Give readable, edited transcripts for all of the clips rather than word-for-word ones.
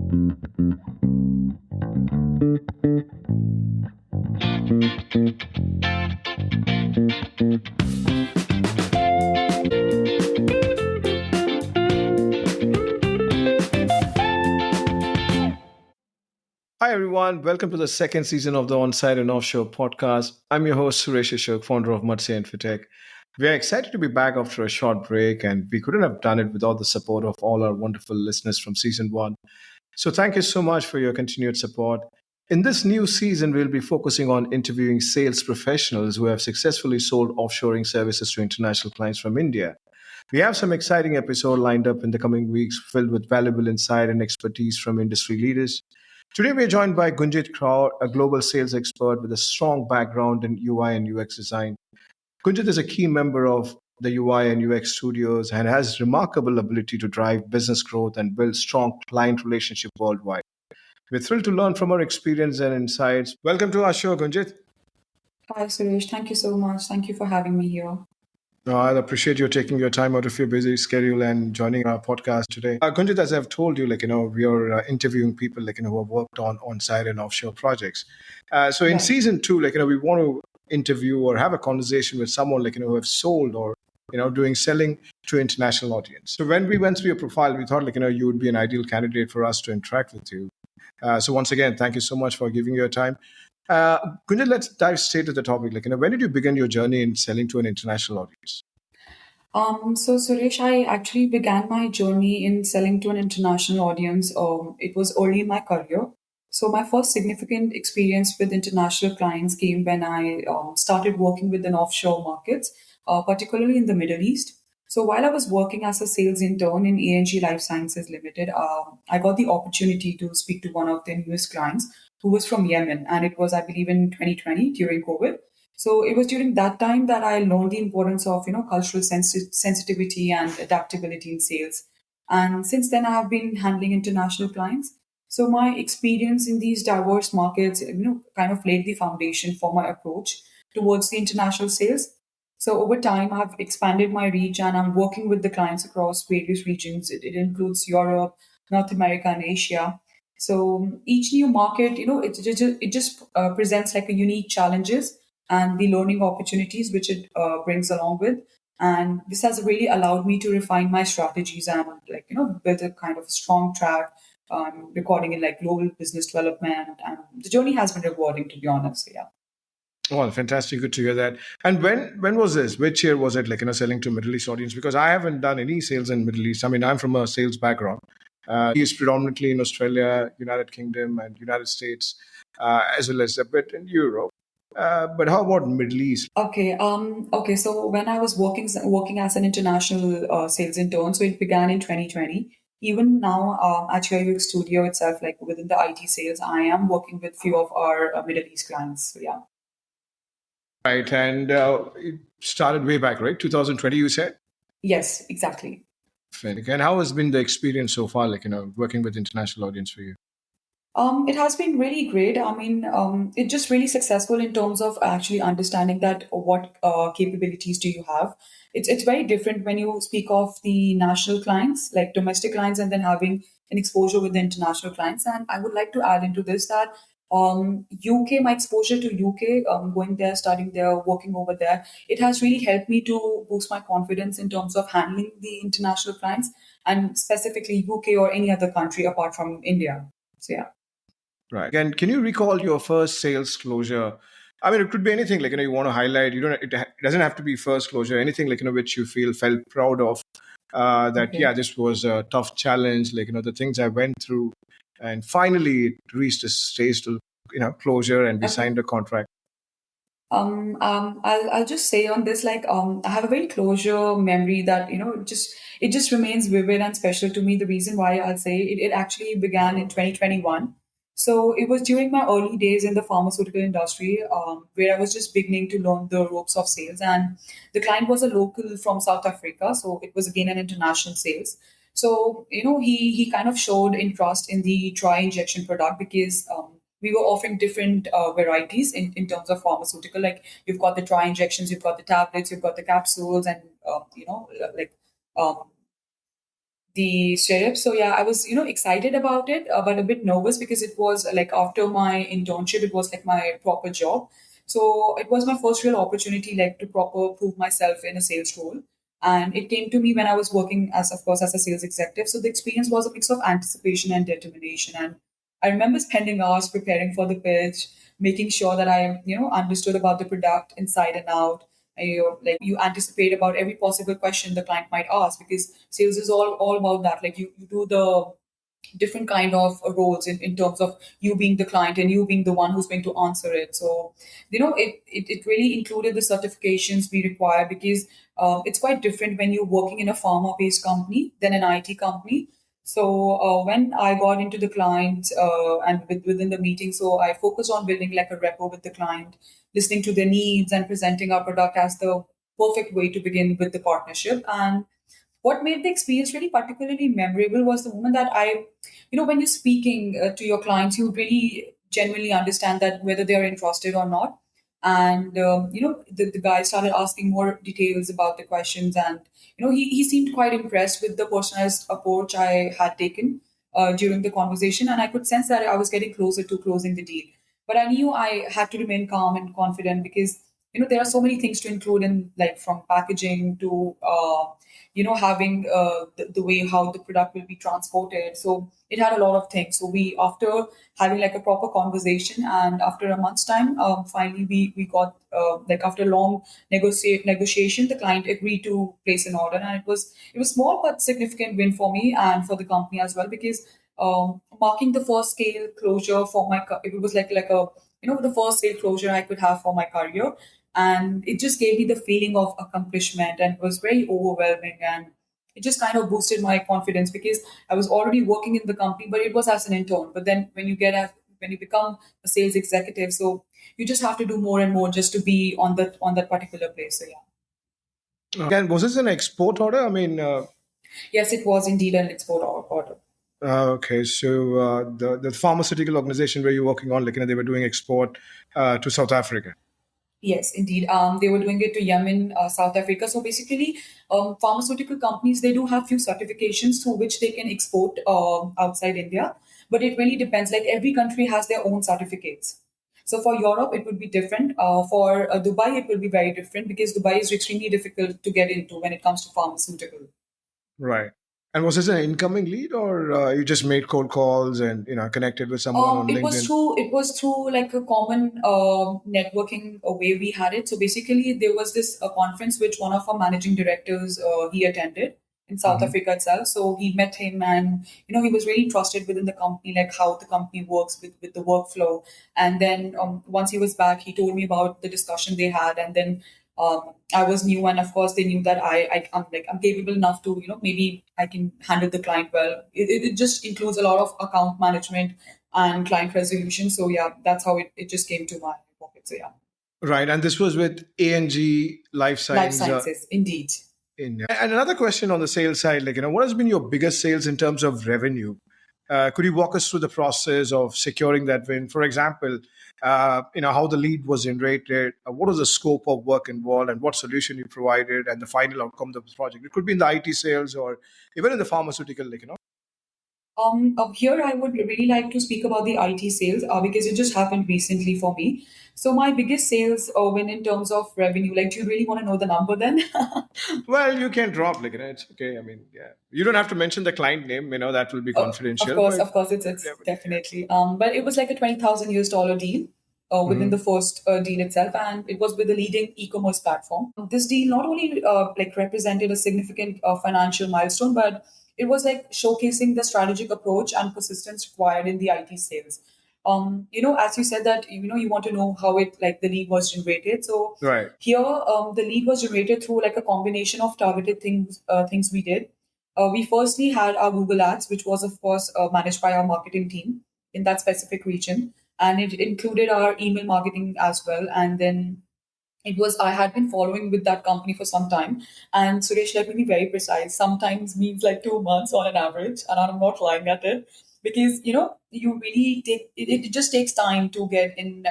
Hi, everyone. Welcome to the second season of the Onsite and Offshore podcast. I'm your host, Suresh Ashok, founder of Matsya Infotech. We are excited to be back after a short break, and we couldn't have done it without the support of all our wonderful listeners from season one. So, thank you so much for your continued support. In this new season, we'll be focusing on interviewing sales professionals who have successfully sold offshoring services to international clients from India. We have some exciting episode lined up in the coming weeks filled with valuable insight and expertise from industry leaders. Today, we are joined by Gunjit Kaur, a global sales expert with a strong background in UI and UX design. Gunjit is a key member of the UI and UX studios and has remarkable ability to drive business growth and build strong client relationship worldwide. We're thrilled to learn from our experience and insights. Welcome to our show, Gunjit. Hi, Suresh. Thank you so much. Thank you for having me here. I appreciate you taking your time out of your busy schedule and joining our podcast today. Gunjit, as I've told you, we are interviewing people, who have worked on on-site and offshore projects. So in Right. season two, we want to interview or have a conversation with someone, who have sold or, doing selling to international audience. So when we went through your profile, we thought, you would be an ideal candidate for us to interact with you. So once again, thank you so much for giving your time. Uh, Gunjit, let's dive straight to the topic. When did you begin your journey in selling to an international audience? So Suresh, I actually began my journey in selling to an international audience. It was early in my career. So my first significant experience with international clients came when I started working with an offshore markets, particularly in the Middle East. So while I was working as a sales intern in A&G Life Sciences Limited, I got the opportunity to speak to one of their newest clients who was from Yemen, and it was, I believe, in 2020 during COVID. So it was during that time that I learned the importance of cultural sensitivity and adaptability in sales. And since then, I have been handling international clients. So my experience in these diverse markets, kind of laid the foundation for my approach towards the international sales. So over time, I've expanded my reach and I'm working with the clients across various regions. It includes Europe, North America, and Asia. So each new market, it just presents like a unique challenges and the learning opportunities which it brings along with. And this has really allowed me to refine my strategies and build a kind of strong track recording in like global business development. And the journey has been rewarding, to be honest. So, yeah. Well, fantastic. Good to hear that. And when was this? Which year was it? Selling to Middle East audience? Because I haven't done any sales in Middle East. I mean, I'm from a sales background. It's predominantly in Australia, United Kingdom, and United States, as well as a bit in Europe. But how about Middle East? Okay. So when I was working as an international sales intern, so it began in 2020. Even now, at UX Studio itself, like within the IT sales, I am working with few of our Middle East clients. So yeah. Right, and it started way back, right? 2020, you said. Yes, exactly. And how has been the experience so far? Working with international audience for you. It has been really great. I mean, it's just really successful in terms of actually understanding that what capabilities do you have. It's very different when you speak of the national clients, like domestic clients, and then having an exposure with the international clients. And I would like to add into this that UK, my exposure to UK, going there, studying there, working over there, it has really helped me to boost my confidence in terms of handling the international clients and specifically UK or any other country apart from India. So yeah. Right. And can you recall your first sales closure? I mean, it could be anything you want to highlight. You don't. It doesn't have to be first closure. Anything which you felt proud of. That Okay. yeah, this was a tough challenge. The things I went through, and finally it reached a stage to closure, and we Okay. signed a contract. I'll just say on this, like, I have a very closure memory that, it just remains vivid and special to me. The reason why I'll say it actually began in 2021. So it was during my early days in the pharmaceutical industry, where I was just beginning to learn the ropes of sales. And the client was a local from South Africa. So it was again an international sales. So, he kind of showed interest in the dry injection product because, we were offering different varieties in terms of pharmaceutical. Like you've got the dry injections, you've got the tablets, you've got the capsules, and like um, the syrup. So yeah, I was excited about it, but a bit nervous because it was like after my internship, it was like my proper job. So it was my first real opportunity, like to proper prove myself in a sales role. And it came to me when I was working as, of course, as a sales executive. So the experience was a mix of anticipation and determination. And I remember spending hours preparing for the pitch, making sure that I, understood about the product inside and out. And, like you anticipate about every possible question the client might ask because sales is all about that. Like you do the different kind of roles in terms of you being the client and you being the one who's going to answer it. So it really included the certifications we require because it's quite different when you're working in a pharma based company than an IT company. So when I got into the client and within the meeting, so I focused on building like a rapport with the client, listening to their needs and presenting our product as the perfect way to begin with the partnership. And what made the experience really particularly memorable was the moment that when you're speaking to your clients, you really genuinely understand that whether they are interested or not. And, the guy started asking more details about the questions. And, he seemed quite impressed with the personalized approach I had taken during the conversation. And I could sense that I was getting closer to closing the deal. But I knew I had to remain calm and confident because, there are so many things to include in like from packaging to, having the way how the product will be transported. So it had a lot of things. So we, after having like a proper conversation, and after a month's time, finally we got like after long negotiation, the client agreed to place an order, and it was small but significant win for me and for the company as well because marking the first scale closure for it was like a the first sale closure I could have for my career, and it just gave me the feeling of accomplishment, and it was very overwhelming, and it just kind of boosted my confidence because I was already working in the company, but it was as an intern. But then when you become a sales executive, so you just have to do more and more just to be on that particular place. So yeah. Again, was this an export order? I mean, Yes, it was indeed an export order. okay, so the pharmaceutical organization where you're working on, like, they were doing export to South Africa. Yes, indeed. They were doing it to Yemen, South Africa. So basically, pharmaceutical companies, they do have few certifications through which they can export outside India. But it really depends. Like every country has their own certificates. So for Europe, it would be different. For Dubai, it will be very different because Dubai is extremely difficult to get into when it comes to pharmaceutical. Right. And was this an incoming lead, or you just made cold calls and connected with someone on LinkedIn? It was through like a common networking way we had it. So basically, there was this conference which one of our managing directors he attended in South Hmm. Africa itself. So he met him, and he was really trusted within the company, like how the company works with the workflow. And then once he was back, he told me about the discussion they had, and then I was new, and of course they knew that I'm capable enough to maybe I can handle the client well. It just includes a lot of account management and client resolution. So yeah, that's how it just came to my pocket. So yeah, Right. And this was with ANG Life life Science sciences, indeed. in. And another question on the sales side, like, what has been your biggest sales in terms of revenue? Could you walk us through the process of securing that win? For example, how the lead was generated, what was the scope of work involved, and what solution you provided, and the final outcome of the project. It could be in the IT sales or even in the pharmaceutical, Here I would really like to speak about the IT sales because it just happened recently for me. So my biggest sales win in terms of revenue, like, do you really want to know the number then? Well, you can drop, like, it's okay. I mean, yeah, you don't have to mention the client name, that will be Of confidential, course, but of course, it's revenue, yeah. definitely. But it was like a $20,000 deal within the Hmm. first deal itself, and it was with a leading e-commerce platform. This deal not only like represented a significant financial milestone, but it was like showcasing the strategic approach and persistence required in the IT sales. As you said that you want to know how it like the lead was generated. So Right. here, the lead was generated through like a combination of targeted things we did. We firstly had our Google Ads, which was, of course, managed by our marketing team in that specific region. And it included our email marketing as well. And then I had been following with that company for some time. And Suresh, let me be very precise. Sometimes means like 2 months on an average. And I'm not lying at it because, you really it just takes time to get in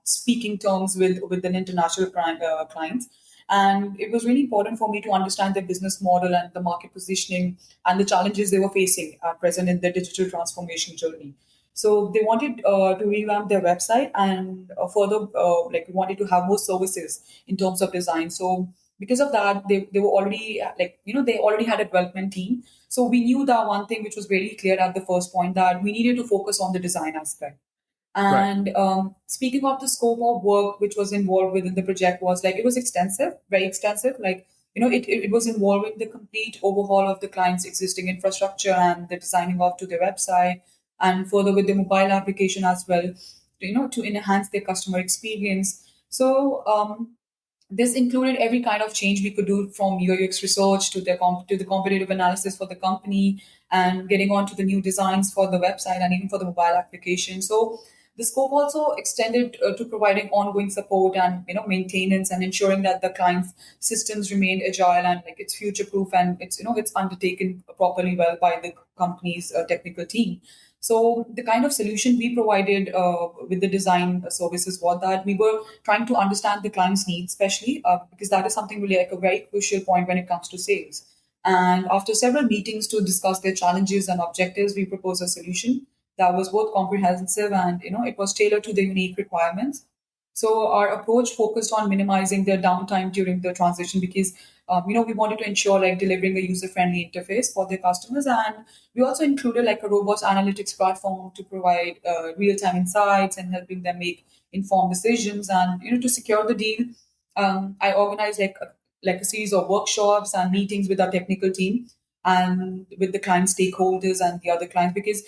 speaking terms with an international clients. And it was really important for me to understand their business model and the market positioning and the challenges they were facing at present in their digital transformation journey. So they wanted to revamp their website and further, like wanted to have more services in terms of design. So because of that, they were already they already had a development team. So we knew that one thing which was very clear at the first point, that we needed to focus on the design aspect. Right. And speaking of the scope of work which was involved within the project, was like it was extensive, very extensive. Like it was involving the complete overhaul of the client's existing infrastructure and the designing of to their website, and further with the mobile application as well. To enhance their customer experience. So this included every kind of change we could do, from UX research to the competitive analysis for the company, and getting on to the new designs for the website and even for the mobile application. So the scope also extended to providing ongoing support and maintenance, and ensuring that the client's systems remained agile and like it's future proof, and it's undertaken properly well by the company's technical team. So the kind of solution we provided with the design services was that we were trying to understand the client's needs, especially because that is something really like a very crucial point when it comes to sales. And after several meetings to discuss their challenges and objectives, we proposed a solution that was both comprehensive and it was tailored to the unique requirements. So our approach focused on minimizing their downtime during the transition, because we wanted to ensure like delivering a user-friendly interface for their customers, and we also included like a robust analytics platform to provide real-time insights and helping them make informed decisions. And to secure the deal, I organized like a series of workshops and meetings with our technical team and with the client stakeholders and the other clients, because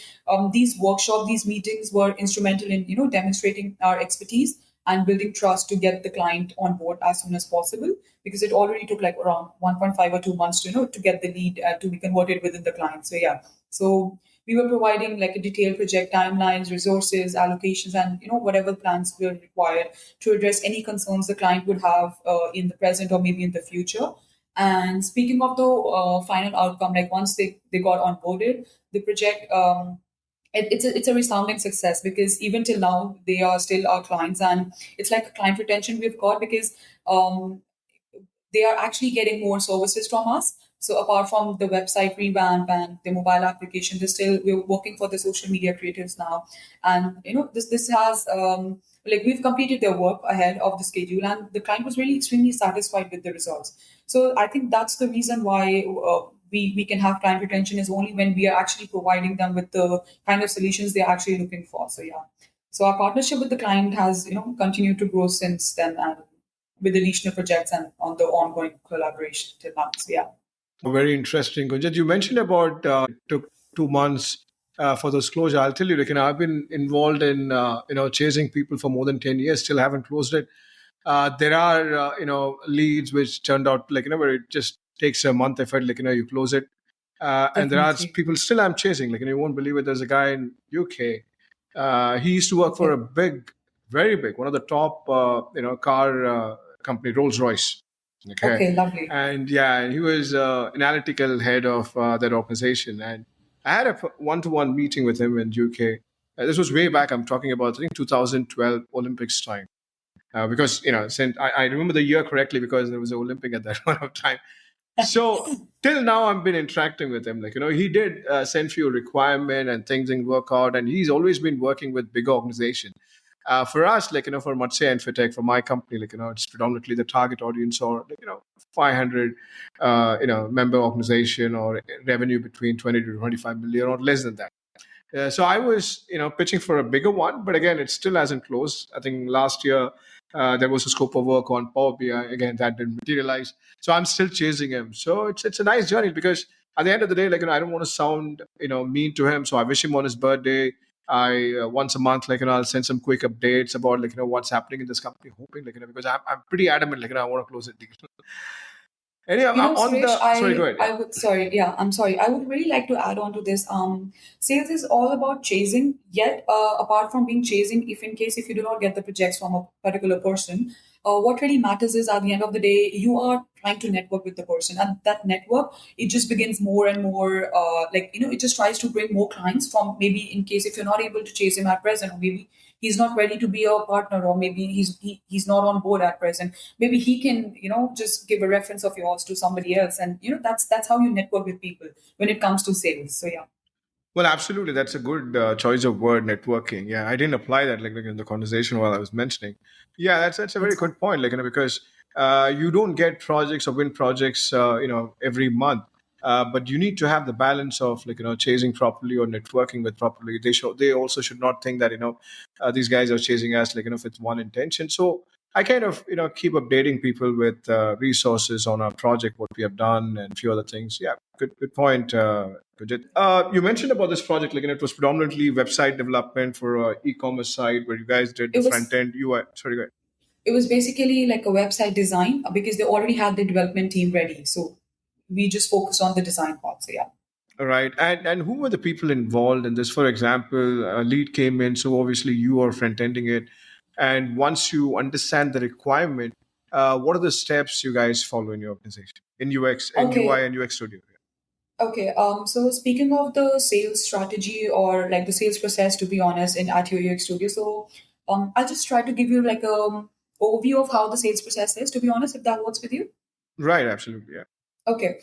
these meetings were instrumental in demonstrating our expertise and building trust to get the client on board as soon as possible, because it already took like around 1.5 or 2 months to get the lead to be converted within the client. So yeah, so we were providing like a detailed project timelines, resources, allocations, and whatever plans were required to address any concerns the client would have in the present or maybe in the future. And speaking of the final outcome, like once they got onboarded, the project it's a resounding success, because even till now they are still our clients, and it's like a client retention we've got, because they are actually getting more services from us. So apart from the website revamp and the mobile application, we're working for the social media creatives now, and this has like we've completed their work ahead of the schedule, and the client was really extremely satisfied with the results. So I think that's the reason why we can have client retention, is only when we are actually providing them with the kind of solutions they're actually looking for. So yeah. So our partnership with the client has continued to grow since then, and with additional projects and on the ongoing collaboration till now. So yeah. Very interesting. Gunjit, you mentioned about took 2 months for those closure. I'll tell you, like, I've been involved in chasing people for more than 10 years, still haven't closed it. There are leads which turned out like where it just takes a month effort, like you close it. And there are Definitely. people still I'm chasing. Like you won't believe it. There's a guy in UK. He used to work for a Okay. big, very big, one of the top car company, Rolls Royce. Okay, Okay, lovely. and yeah, and he was analytical head of that organization. And I had a one-to-one meeting with him in UK. This was way back. I'm talking about I think 2012 Olympics time. Because since I remember the year correctly because there was an Olympic at that point of time. So till now, I've been interacting with him. Like he did send few requirement and things didn't work out, and he's always been working with big organization. For us, like for Matsya and Fitech, for my company, like it's predominantly the target audience or 500 member organization or revenue between 20 to 25 million or less than that. So I was, pitching for a bigger one, but again, it still hasn't closed. I think last year there was a scope of work on Power BI. Again, that didn't materialize. So I'm still chasing him. So it's a nice journey because at the end of the day, like I don't want to sound mean to him. So I wish him on his birthday. I once a month, like I'll send some quick updates about like what's happening in this company, hoping like because I'm pretty adamant like I want to close it. Anyhow, on Suresh, the sorry, go ahead. Yeah. I would sorry, yeah, I'm sorry. I would really like to add on to this. Sales is all about chasing. Yet, apart from being chasing, if in case if you do not get the projects from a particular person, what really matters is at the end of the day, you are trying to network with the person, and that network, it just begins more and more, it just tries to bring more clients from, maybe in case if you're not able to chase him at present, or maybe he's not ready to be a partner, or maybe he's not on board at present, maybe he can, just give a reference of yours to somebody else, and that's how you network with people when it comes to sales. So yeah. Well, absolutely. That's a good choice of word, networking. Yeah, I didn't apply that like in the conversation while I was mentioning. Yeah, that's a very That's good point. Because you don't get projects or win projects, every month. But you need to have the balance of chasing properly or networking with properly. They also should not think that these guys are chasing us with one intention. So I kind of keep updating people with resources on our project, what we have done, and a few other things. Yeah, good point, Gunjit. You mentioned about this project, it was predominantly website development for e-commerce site where you guys did the it front was end UI. Sorry, go ahead. it was basically like a website design, because they already had the development team ready, so we just focused on the design part. So yeah. All right, and who were the people involved in this? For example, a lead came in, so obviously you are front ending it, and once you understand the requirement, what are the steps you guys follow in your organization in UX and UI Okay. and UX Studio? Okay. So speaking of the sales strategy, or like the sales process, to be honest, in at your UX Studio, so I'll just try to give you like a overview of how the sales process is. To be honest, if that works with you. Right, absolutely, yeah. Okay.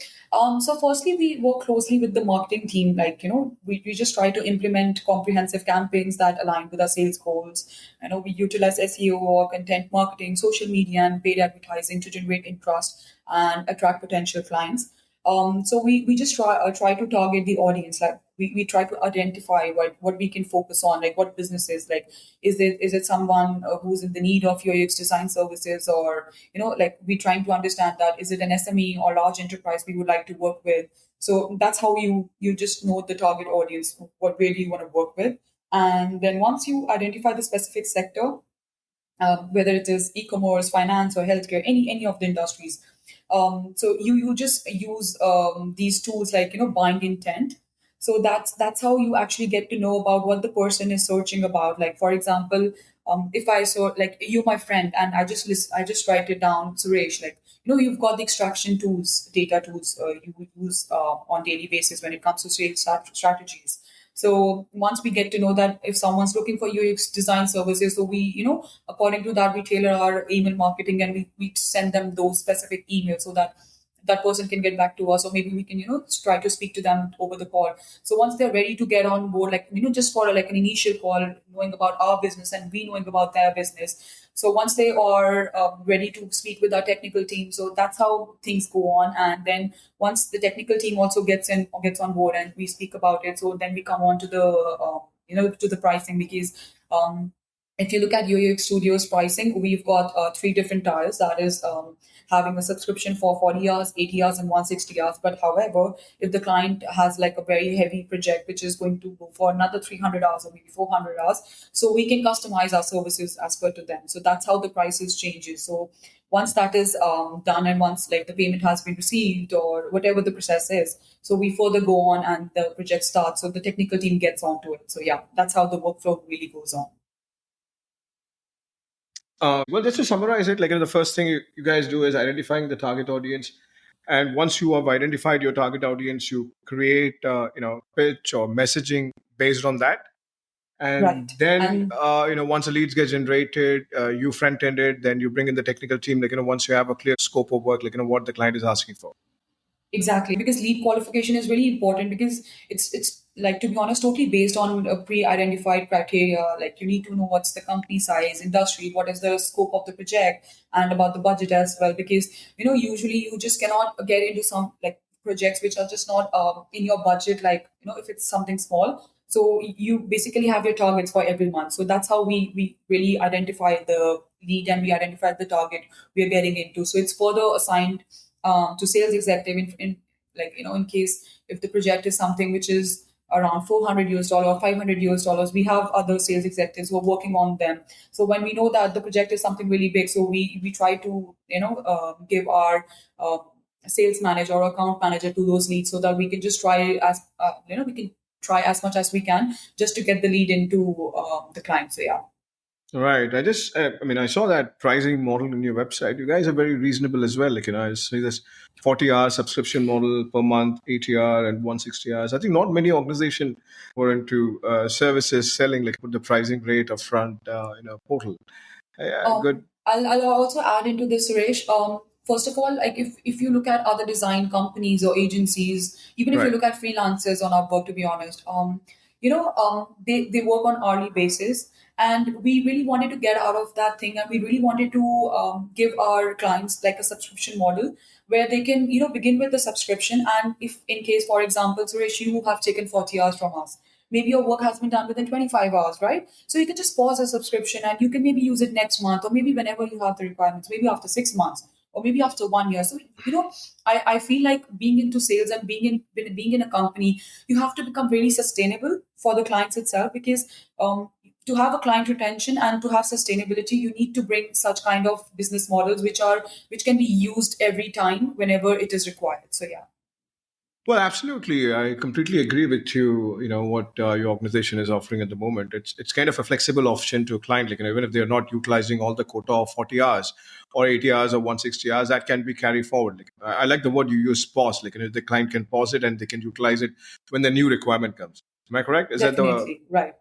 So firstly, we work closely with the marketing team. Like, we just try to implement comprehensive campaigns that align with our sales goals. We utilize SEO or content marketing, social media, and paid advertising to generate interest and attract potential clients. So we just try to target the audience. Like, we try to identify what we can focus on, like what businesses, like is it someone who's in the need of your UX design services, or like we trying to understand that is it an SME or large enterprise we would like to work with. So that's how you just know the target audience, what really you want to work with. And then once you identify the specific sector, whether it is e-commerce, finance, or healthcare, any of the industries. So you just use these tools like buying intent. So that's how you actually get to know about what the person is searching about. Like, for example, if I saw, like, you my friend, and I just write it down, Suresh, like, you've got the extraction tools, data tools you use on daily basis when it comes to sales strategies. So once we get to know that if someone's looking for UX design services, so we, according to that, we tailor our email marketing, and we send them those specific emails so that that person can get back to us, or maybe we can, try to speak to them over the call. So once they're ready to get on board, like, just for like an initial call, knowing about our business and we knowing about their business. So once they are ready to speak with our technical team, so that's how things go on. And then once the technical team also gets on board and we speak about it, so then we come on to the to the pricing, because if you look at UX Studios pricing, we've got three different tiers. That is having a subscription for 40 hours, 80 hours, and 160 hours. But however, if the client has like a very heavy project, which is going to go for another 300 hours or maybe 400 hours, so we can customize our services as per to them. So that's how the prices changes. So once that is done, and once like the payment has been received or whatever the process is, so we further go on and the project starts. So the technical team gets onto it. So yeah, that's how the workflow really goes on. Well, just to summarize it, the first thing you guys do is identifying the target audience, and once you have identified your target audience, you create pitch or messaging based on that, and Right. then And once the leads get generated, you front end it, then you bring in the technical team. Once you have a clear scope of work, what the client is asking for. exactly, because lead qualification is really important, because it's like, to be honest, totally based on a pre-identified criteria. Like, you need to know what's the company size, industry, what is the scope of the project, and about the budget as well. Because usually you just cannot get into some like projects which are just not in your budget. Like, if it's something small, so you basically have your targets for every month. So that's how we really identify the lead, and we identify the target we are getting into. So it's further assigned to sales executive in like, in case if the project is something which is around 400 US dollar or 500 US dollars, we have other sales executives who are working on them. So when we know that the project is something really big, so we try to give our sales manager or account manager to those leads, so that we can just try as we can try as much as we can just to get the lead into the client. So yeah. Right. I mean, I saw that pricing model in your website. You guys are very reasonable as well. Like, I see this 40-hour subscription model per month, 80 hour and 160 hours. I think not many organizations were into services selling, like put the pricing rate upfront in a portal. Yeah, good. I'll also add into this, Suresh. First of all, like if you look at other design companies or agencies, even if you Right. look at freelancers on Upwork, to be honest, they work on hourly basis, and we really wanted to get out of that thing, and we really wanted to give our clients like a subscription model where they can begin with the subscription, and if in case, for example, Suresh, you have taken 40 hours from us, maybe your work has been done within 25 hours, right? So you can just pause a subscription and you can maybe use it next month, or maybe whenever you have the requirements, maybe after 6 months, or maybe after 1 year. So I feel like being into sales and being in a company, you have to become very sustainable for the clients itself, because to have a client retention and to have sustainability, you need to bring such kind of business models which can be used every time whenever it is required. So yeah. Well, absolutely. I completely agree with you. You know what your organization is offering at the moment. It's kind of a flexible option to a client. Like, even if they're not utilizing all the quota of 40 hours or 80 hours or 160 hours, that can be carried forward. Like, I like the word you use, pause. Like, the client can pause it and they can utilize it when the new requirement comes. Am I correct? Is that the Definitely right.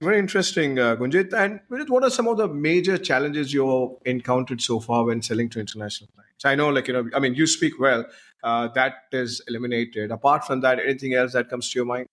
very interesting, Gunjit? And Vinit, what are some of the major challenges you've encountered so far when selling to international clients? I know, I mean, you speak well. That is eliminated. Apart from that, anything else that comes to your mind?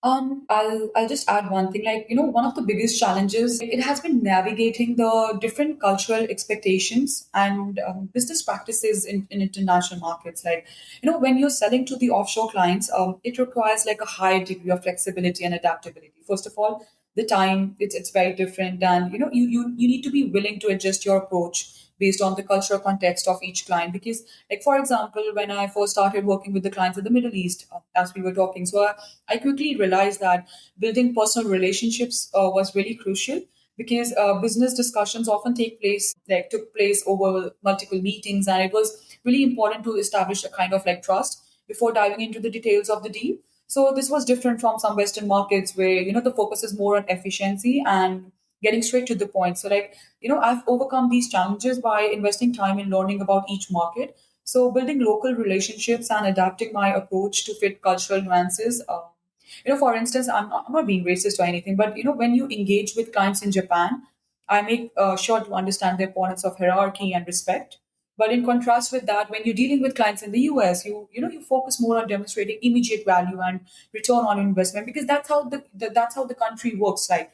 I'll just add one thing. Like, one of the biggest challenges it has been navigating the different cultural expectations and business practices in international markets. Like, when you're selling to the offshore clients, it requires like a high degree of flexibility and adaptability. First of all, the time it's very different, and you need to be willing to adjust your approach based on the cultural context of each client. Because, like, for example, when I first started working with the clients in the Middle East, as we were talking, so I quickly realized that building personal relationships was really crucial, because business discussions often took place over multiple meetings, and it was really important to establish a kind of like trust before diving into the details of the deal. So this was different from some Western markets where the focus is more on efficiency and getting straight to the point. So, like, I've overcome these challenges by investing time in learning about each market. So building local relationships and adapting my approach to fit cultural nuances. For instance, I'm not being racist or anything, but when you engage with clients in Japan, I make sure to understand the importance of hierarchy and respect. But in contrast with that, when you're dealing with clients in the US, you focus more on demonstrating immediate value and return on investment, because that's how the country works. Like,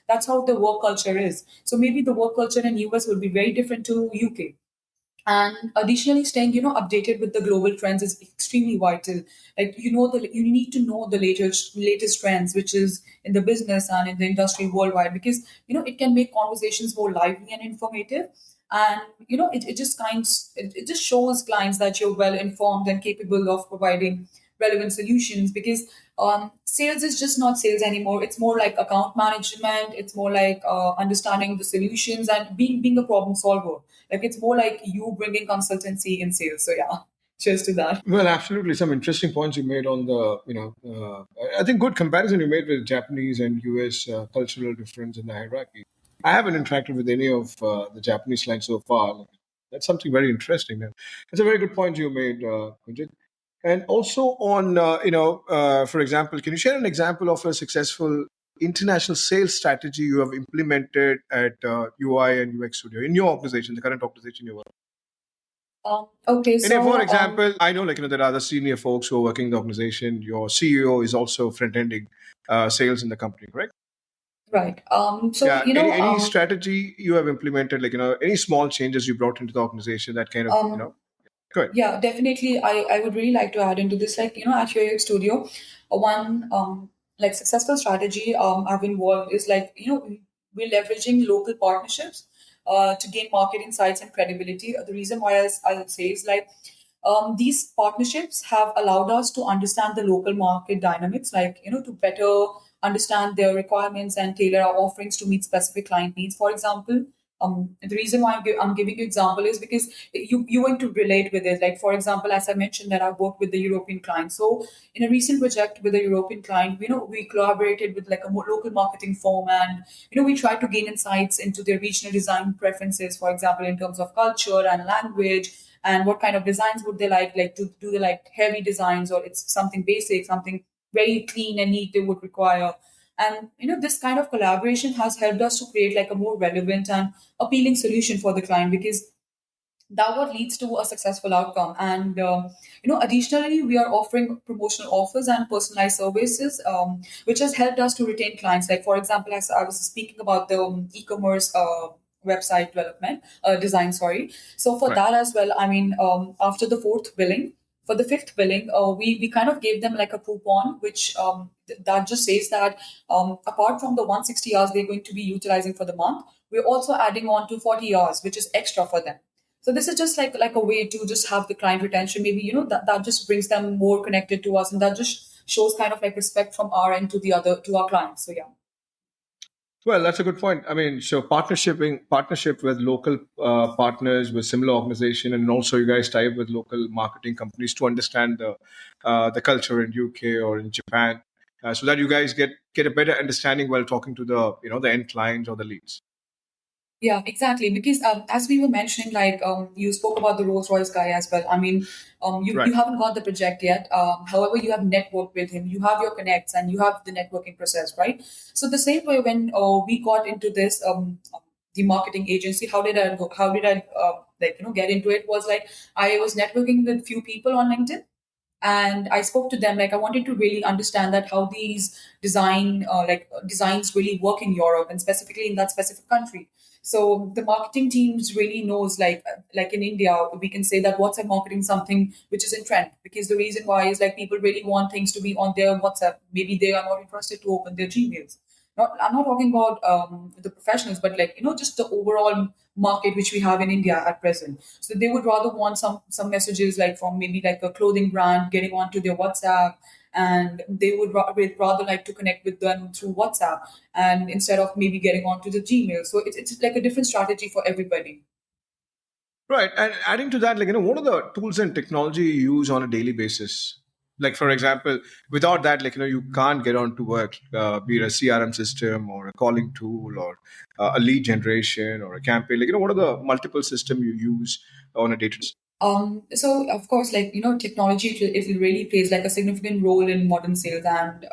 that's how the work culture is. So maybe the work culture in US would be very different to UK. And additionally, staying updated with the global trends is extremely vital. Like, you need to know the latest trends which is in the business and in the industry worldwide, because it can make conversations more lively and informative. And it just shows clients that you're well informed and capable of providing relevant solutions, because sales is just not sales anymore. It's more like account management. It's more like understanding the solutions and being a problem solver. Like, it's more like you bringing consultancy in sales. So yeah, cheers to that. Well, absolutely. Some interesting points you made on the, I think good comparison you made with Japanese and US cultural difference in the hierarchy. I haven't interacted with any of the Japanese clients so far. That's something very interesting. Man. That's a very good point you made, Kunjit. And also on, for example, can you share an example of a successful international sales strategy you have implemented at UI and UX Studio in your organization, the current organization you work? Okay, And if, for so example, I know there are other senior folks who are working in the organization. Your CEO is also front ending sales in the company, correct? right. So Yeah. Any strategy you have implemented, any small changes you brought into the organization that kind of um, good. Yeah, definitely. I would really like to add into this, like, at your studio, one like successful strategy I've involved is, like, we're leveraging local partnerships to gain market insights and credibility. The reason why I'll say is, like, these partnerships have allowed us to understand the local market dynamics, like, to better understand their requirements and tailor our offerings to meet specific client needs. For example, The reason why I'm giving you example is because you want to relate with it. Like for example, as I mentioned that I worked with the European client. So in a recent project with a European client, we collaborated with like a local marketing firm, and we tried to gain insights into their regional design preferences. For example, in terms of culture and language, and what kind of designs would they like? Like, do they like heavy designs, or it's something basic, something very clean and neat they would require? And this kind of collaboration has helped us to create like a more relevant and appealing solution for the client, because that what leads to a successful outcome. And additionally, we are offering promotional offers and personalized services, which has helped us to retain clients. Like for example, as I was speaking about the e-commerce website development design, sorry. So for Right. that as well, I mean, after the fourth billing, for the fifth billing, we kind of gave them like a coupon, which that just says that apart from the 160 hours they're going to be utilizing for the month, we're also adding on to 40 hours, which is extra for them. So this is just like a way to just have the client retention. Maybe that just brings them more connected to us, and that just shows kind of like respect from our end to the other to our clients. So yeah. Well, that's a good point. I mean, so partnership with local partners with similar organization, and also you guys tie up with local marketing companies to understand the culture in UK or in Japan, so that you guys get a better understanding while talking to the end clients or the leads. Yeah, exactly. Because as we were mentioning, like you spoke about the Rolls Royce guy as well. I mean, you Right. haven't got the project yet. However, you have networked with him, you have your connects, and you have the networking process, right? So the same way when we got into this the marketing agency, how did I go? How did I like get into it? Was like I was networking with few people on LinkedIn, and I spoke to them. Like I wanted to really understand that how these designs really work in Europe, and specifically in that specific country. So the marketing teams really knows, like in India we can say that WhatsApp marketing is something which is in trend, because the reason why is like people really want things to be on their WhatsApp. Maybe they are not interested to open their Gmails. I'm not talking about the professionals, but like just the overall market which we have in India at present. So they would rather want some messages like from maybe like a clothing brand getting onto their WhatsApp, and they would rather like to connect with them through WhatsApp, and instead of maybe getting onto the Gmail. So it's like a different strategy for everybody. Right. And adding to that, what are the tools and technology you use on a daily basis? Like, for example, without that, you can't get on to work, be it a CRM system or a calling tool or a lead generation or a campaign. What are the multiple system you use on a day to day? So of course, like technology it really plays like a significant role in modern sales, and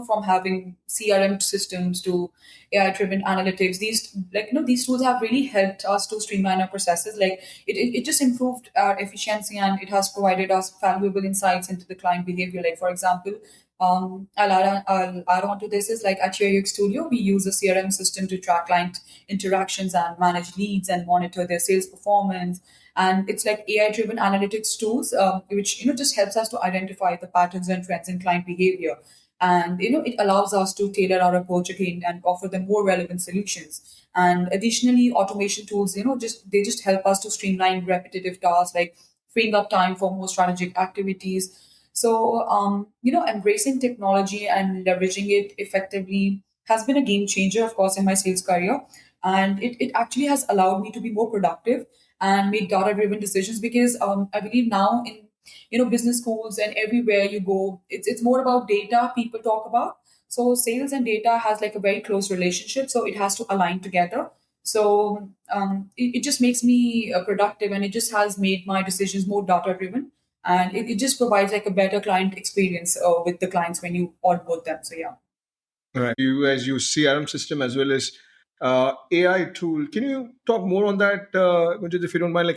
from having CRM systems to AI-driven analytics, these tools have really helped us to streamline our processes. Like it just improved our efficiency, and it has provided us valuable insights into the client behavior. Like for example, I'll add on to this is like at UX Studio, we use a CRM system to track client interactions and manage leads and monitor their sales performance. And it's like AI driven analytics tools, which just helps us to identify the patterns and trends in client behavior. And it allows us to tailor our approach again and offer them more relevant solutions. And additionally, automation tools, just help us to streamline repetitive tasks, like freeing up time for more strategic activities. So embracing technology and leveraging it effectively has been a game changer, of course, in my sales career. And it actually has allowed me to be more productive and make data driven decisions, because I believe now in business schools and everywhere you go, it's more about data people talk about. So sales and data has like a very close relationship, so it has to align together. So it just makes me productive, and it just has made my decisions more data driven, and it just provides like a better client experience with the clients when you onboard them. So yeah. Right. You guys use CRM system as well as AI tool. Can you talk more on that, Gunjit, if you don't mind?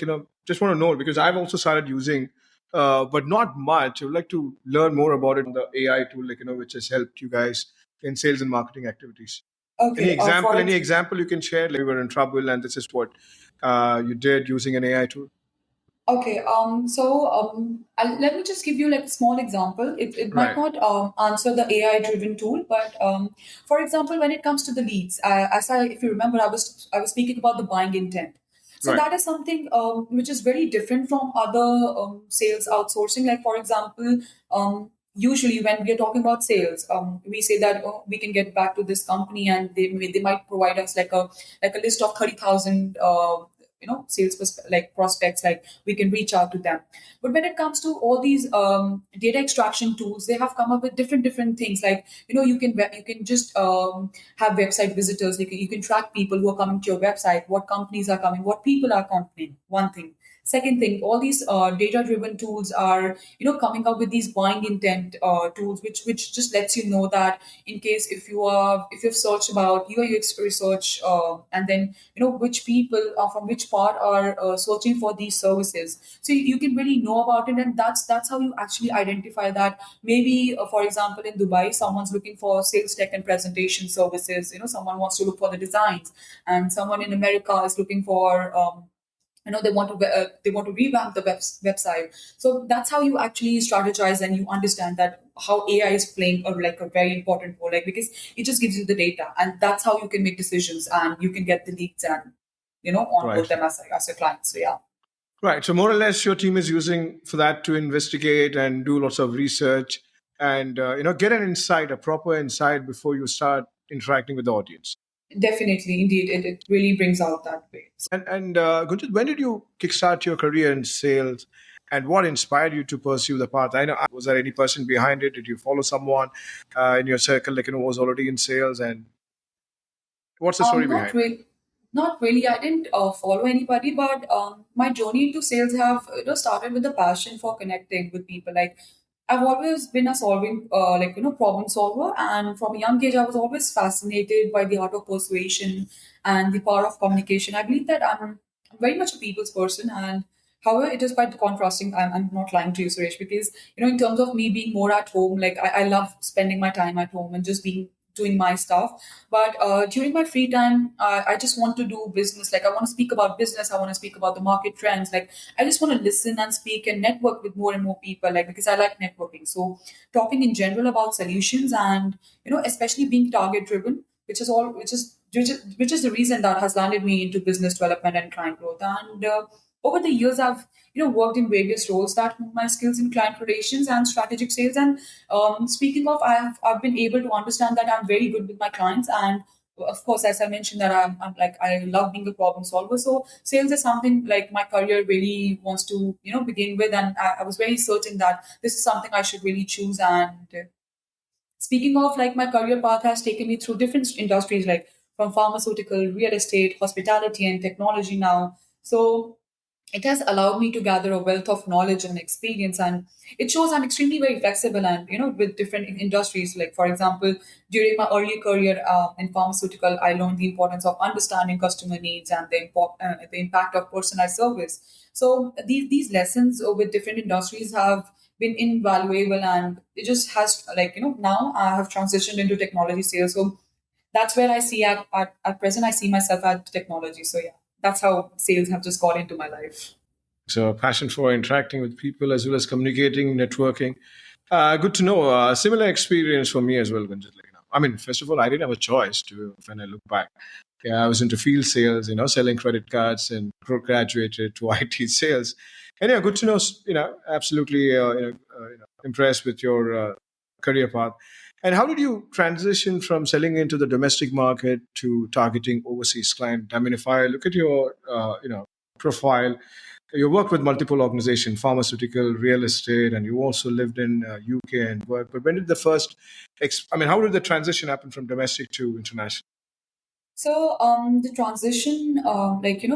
Just want to know because I've also started using, but not much. I would like to learn more about it on the AI tool, which has helped you guys in sales and marketing activities. Any Okay. example? For Any example you can share? Like we were in trouble, and this is what you did using an AI tool. Okay, let me just give you like a small example. It might Right. not answer the AI driven tool, but for example, when it comes to the leads, if you remember, I was speaking about the buying intent. So Right. that is something which is very different from other sales outsourcing. Like for example, usually when we are talking about sales, we say that, oh, we can get back to this company and they might provide us like a list of 30,000 sales like prospects, like we can reach out to them. But when it comes to all these data extraction tools, they have come up with different things, like you can just have website visitors. You can track people who are coming to your website, what companies are coming, what people are coming. One thing. Second thing, all these data driven tools are coming up with these buying intent tools, which just lets you know that in case if you've searched about UX research, and then which people are from which part are searching for these services, so you can really know about it. And that's how you actually identify that maybe, for example, in Dubai, someone's looking for sales tech and presentation services. Someone wants to look for the designs, and someone in America is looking for they want to revamp the website. So that's how you actually strategize, and you understand that how AI is playing a very important role, like, because it just gives you the data, and that's how you can make decisions, and you can get the leads and onboard Right. them as a client. So yeah. Right. So more or less, your team is using for that to investigate and do lots of research and get an insight, a proper insight before you start interacting with the audience. Definitely, indeed, it really brings out that way. And Gunjit, when did you kickstart your career in sales, and what inspired you to pursue the path? I know, was there any person behind it? Did you follow someone in your circle, like was already in sales, and what's the story Not behind it? really. Not really. I didn't follow anybody, but my journey into sales have started with the passion for connecting with people. Like, I've always been a solving problem solver, and from a young age, I was always fascinated by the art of persuasion and the power of communication. I believe that I'm very much a people's person, and however, it is quite contrasting. I'm not lying to you, Suresh, because in terms of me being more at home, like I love spending my time at home and just being doing my stuff. But during my free time, I just want to do business. Like, I want to speak about business. I want to speak about the market trends. Like, I just want to listen and speak and network with more and more people. Like, because I like networking. So talking in general about solutions, and especially being target driven, which is the reason that has landed me into business development and client growth. And over the years, I've worked in various roles that honed my skills in client relations and strategic sales. And speaking of, I've been able to understand that I'm very good with my clients. And of course, as I mentioned, that I'm like, I love being a problem solver. So sales is something like my career really wants to begin with. And I was very certain that this is something I should really choose. And speaking of, like, my career path has taken me through different industries, like from pharmaceutical, real estate, hospitality, and technology now. So it has allowed me to gather a wealth of knowledge and experience, and it shows I'm extremely very flexible, and with different industries. Like, for example, during my early career in pharmaceutical, I learned the importance of understanding customer needs and the impact of personalized service. So these lessons with different industries have been invaluable, and it just has, like, now I have transitioned into technology sales. So that's where I see at present, I see myself at technology. So yeah, that's how sales have just got into my life. So, a passion for interacting with people as well as communicating, networking. Good to know. Similar experience for me as well, Gunjit. I mean, first of all, I didn't have a choice to when I look back. Yeah, I was into field sales, selling credit cards, and graduated to IT sales. And yeah, good to know. Absolutely, impressed with your career path. And how did you transition from selling into the domestic market to targeting overseas client? I mean, if I look at your, profile, you work with multiple organizations, pharmaceutical, real estate, and you also lived in UK and work. But when did the first, I mean, how did the transition happen from domestic to international? So the transition,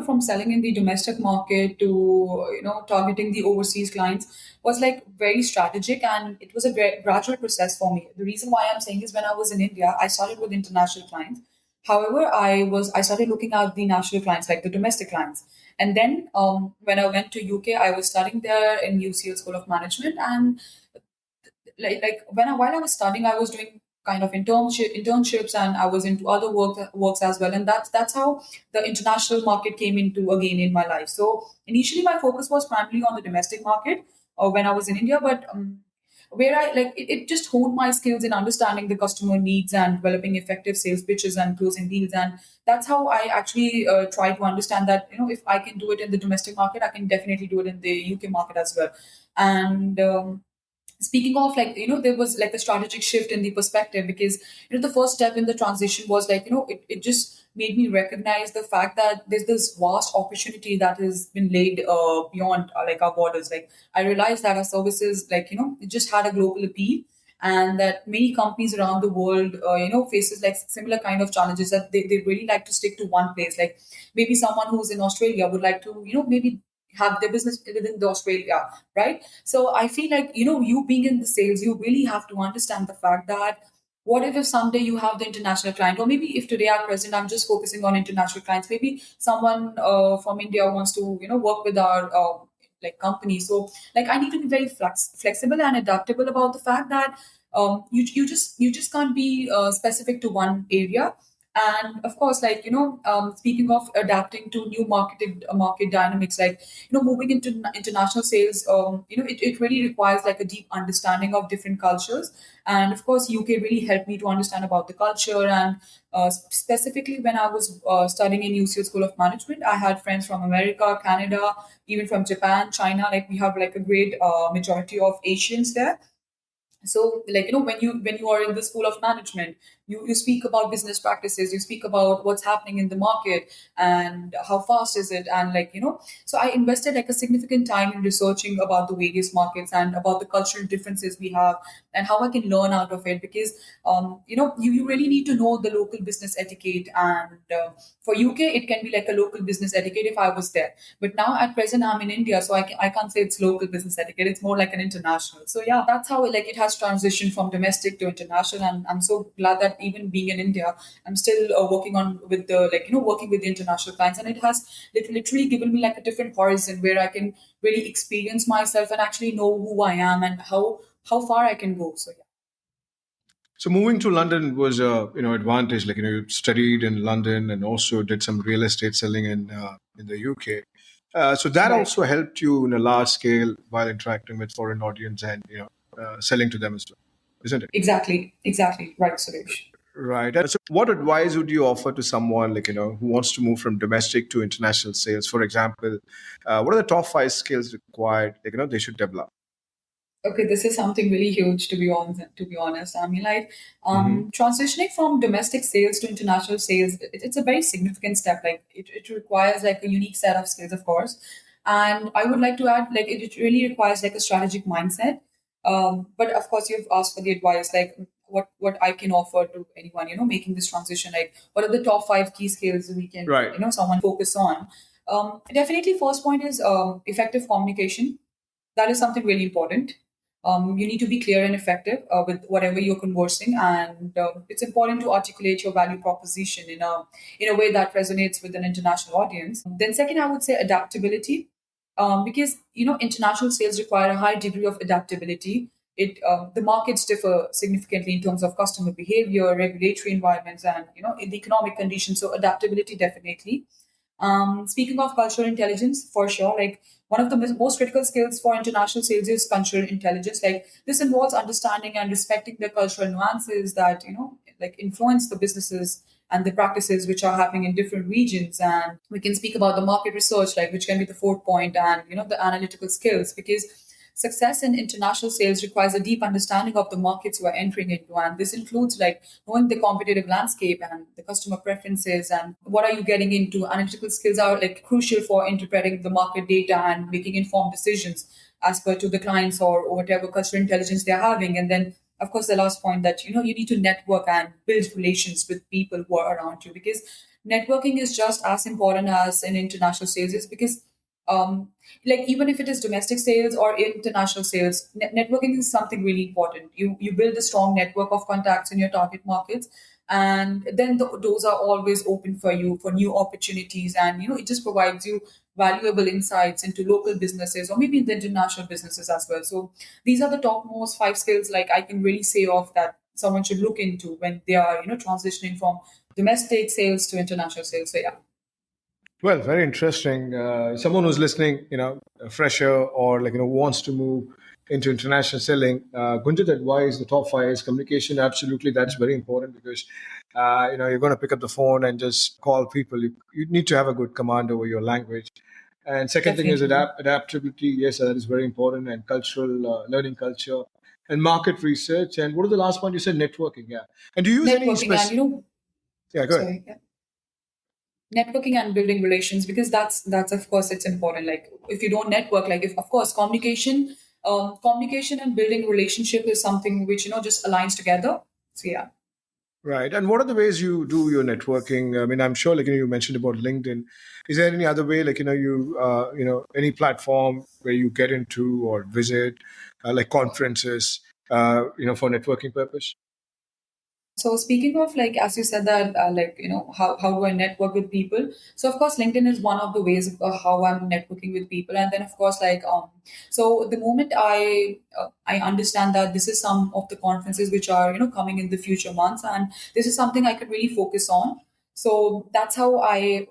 from selling in the domestic market to targeting the overseas clients, was like very strategic, and it was a very gradual process for me. The reason why I'm saying is, when I was in India, I started with international clients. However, I started looking at the national clients, like the domestic clients. And then when I went to UK, I was studying there in UCL School of Management. And while I was studying, I was doing kind of internships, and I was into other works as well. And that's how the international market came into again in my life. So initially, my focus was primarily on the domestic market when I was in India, but where it just honed my skills in understanding the customer needs and developing effective sales pitches and closing deals. And that's how I actually try to understand that if I can do it in the domestic market, I can definitely do it in the UK market as well. And Speaking of, like, there was like a strategic shift in the perspective, because the first step in the transition was like, it just made me recognize the fact that there's this vast opportunity that has been laid beyond like our borders. Like, I realized that our services, like, it just had a global appeal, and that many companies around the world faces like similar kind of challenges, that they really like to stick to one place. Like, maybe someone who's in Australia would like to maybe have their business within the Australia, right? So I feel like, you being in the sales, you really have to understand the fact that what if someday you have the international client, or maybe if today at present I'm just focusing on international clients, maybe someone from India wants to work with our like company. So like, I need to be very flexible and adaptable about the fact that you just can't be specific to one area. And of course, like, speaking of adapting to new market dynamics, like, moving into international sales, it really requires like a deep understanding of different cultures. And of course, UK really helped me to understand about the culture. And specifically when I was studying in UCL School of Management, I had friends from America, Canada, even from Japan, China. Like, we have like a great majority of Asians there. So like, when you are in the School of Management, you speak about business practices, you speak about what's happening in the market and how fast is it. And like, so I invested like a significant time in researching about the various markets and about the cultural differences we have, and how I can learn out of it. Because you really need to know the local business etiquette. And for UK, it can be like a local business etiquette if I was there. But now at present I'm in India, so I can't say it's local business etiquette. It's more like an international. So yeah, that's how like it has transitioned from domestic to international. And I'm so glad that even being in India, I'm still working on with the like working with the international clients, and it has literally given me like a different horizon where I can really experience myself and actually know who I am and how far I can go. So yeah. So moving to London was a advantage. Like you studied in London and also did some real estate selling in the UK. So that Right. also helped you in a large scale while interacting with foreign audience and selling to them as well, isn't it? Exactly right, Suresh. Right. And so, what advice would you offer to someone like who wants to move from domestic to international sales? For example, what are the top five skills required? Like they should develop. Okay, this is something really huge, to be honest. To be honest, I mean, like, Hmm. transitioning from domestic sales to international sales, it's a very significant step. Like, it requires like a unique set of skills, of course. And I would like to add, like, it really requires like a strategic mindset. But of course, you've asked for the advice, like what I can offer to anyone, making this transition. Like, what are the top five key skills we can, Right. someone focus on? Definitely, first point is effective communication. That is something really important. You need to be clear and effective with whatever you're conversing, and it's important to articulate your value proposition in a way that resonates with an international audience. Then, second, I would say adaptability, because international sales require a high degree of adaptability. The markets differ significantly in terms of customer behavior, regulatory environments, and in the economic conditions. So adaptability, definitely. Speaking of cultural intelligence, for sure, like, one of the most critical skills for international sales is cultural intelligence. Like, this involves understanding and respecting the cultural nuances that like influence the businesses and the practices which are happening in different regions. And we can speak about the market research, like, which can be the fourth point, and the analytical skills, because success in international sales requires a deep understanding of the markets you are entering into. And this includes like knowing the competitive landscape and the customer preferences and what are you getting into. Analytical skills are like crucial for interpreting the market data and making informed decisions as per to the clients or whatever cultural intelligence they're having. And then of course the last point, that you need to network and build relations with people who are around you, because networking is just as important as in international sales is. Because um, like, even if it is domestic sales or international sales, networking is something really important. You build a strong network of contacts in your target markets, and then those are always open for you for new opportunities. And it just provides you valuable insights into local businesses or maybe the international businesses as well. So these are the top most five skills, like, I can really say of that someone should look into when they are transitioning from domestic sales to international sales. So yeah. Well, very interesting. Someone who's listening, a fresher or like wants to move into international selling. Gunjit advised the top five is communication. Absolutely, that's very important because you're going to pick up the phone and just call people. You need to have a good command over your language. And second thing is Definitely. adaptability. Yes, that is very important, and cultural learning culture. and market research. And what are the last one you said? Networking. Yeah. And do you use any Networking and specific? Yeah, go ahead. sorry, yeah. Networking and building relations, because that's of course it's important. Like if you don't network, like if of course communication and building relationship is something which just aligns together. So yeah. Right. And what are the ways you do your networking? I mean, I'm sure, like you mentioned about LinkedIn. Is there any other way, like any platform where you get into or visit, like conferences, for networking purpose? So speaking of, like as you said that how do I network with people? So of course LinkedIn is one of the ways of how I'm networking with people, and then of course so the moment I understand that this is some of the conferences which are coming in the future months, and this is something I could really focus on. So that's how I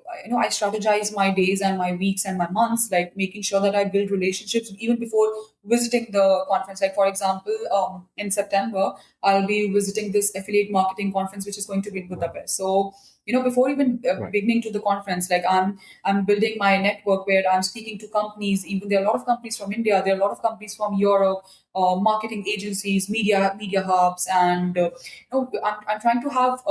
strategize my days and my weeks and my months, like making sure that I build relationships even before visiting the conference. Like for example, in September I'll be visiting this affiliate marketing conference, which is going to be in Budapest. So, before even Right. beginning to the conference, like I'm building my network where I'm speaking to companies. Even there are a lot of companies from India, there are a lot of companies from Europe, marketing agencies, media hubs, and I'm trying to have